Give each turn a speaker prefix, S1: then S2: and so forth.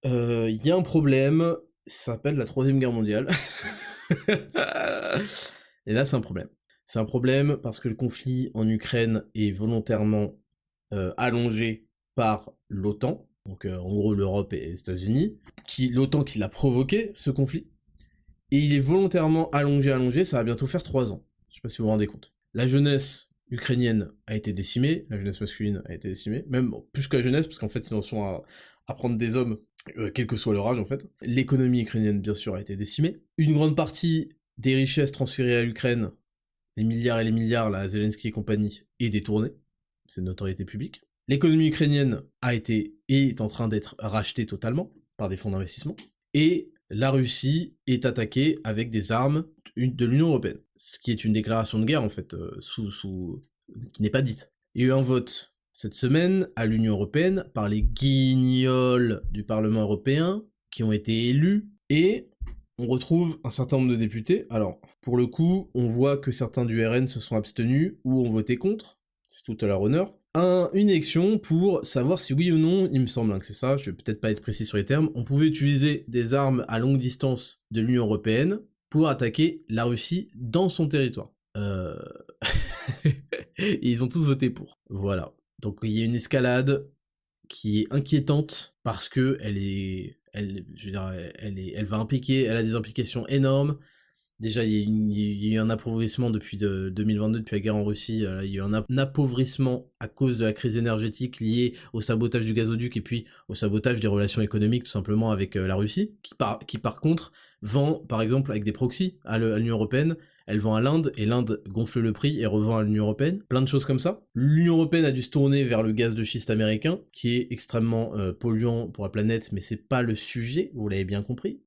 S1: Il y a un problème, ça s'appelle la troisième guerre mondiale. Et là, c'est un problème. C'est un problème parce que le conflit en Ukraine est volontairement allongé par l'OTAN, donc en gros l'Europe et les États-Unis, l'OTAN qui l'a provoqué, ce conflit, et il est volontairement allongé, ça va bientôt faire 3 ans. Je sais pas si vous vous rendez compte. La jeunesse ukrainienne a été décimée, la jeunesse masculine a été décimée, même bon, plus que la jeunesse, parce qu'en fait ils en sont à prendre des hommes, quel que soit leur âge en fait. L'économie ukrainienne bien sûr a été décimée. Une grande partie des richesses transférées à l'Ukraine, les milliards et les milliards, là, Zelensky et compagnie, est détournée. C'est une notoriété publique. L'économie ukrainienne a été et est en train d'être rachetée totalement par des fonds d'investissement. Et la Russie est attaquée avec des armes de l'Union européenne. Ce qui est une déclaration de guerre, en fait, qui n'est pas dite. Il y a eu un vote cette semaine à l'Union européenne par les guignols du Parlement européen qui ont été élus, et on retrouve un certain nombre de députés. Alors, pour le coup, on voit que certains du RN se sont abstenus ou ont voté contre, c'est tout à leur honneur. Une élection pour savoir si oui ou non, il me semble que c'est ça, je vais peut-être pas être précis sur les termes, on pouvait utiliser des armes à longue distance de l'Union Européenne pour attaquer la Russie dans son territoire. Et ils ont tous voté pour. Voilà. Donc il y a une escalade qui est inquiétante parce que je veux dire, elle va impliquer, elle a des implications énormes. Déjà, il y a eu un appauvrissement depuis 2022, depuis la guerre en Russie. Il y a eu un appauvrissement à cause de la crise énergétique liée au sabotage du gazoduc et puis au sabotage des relations économiques tout simplement avec la Russie, qui par contre vend, par exemple, avec des proxys à l'Union Européenne. Elle vend à l'Inde et l'Inde gonfle le prix et revend à l'Union Européenne. Plein de choses comme ça. L'Union Européenne a dû se tourner vers le gaz de schiste américain, qui est extrêmement polluant pour la planète, mais c'est pas le sujet, vous l'avez bien compris.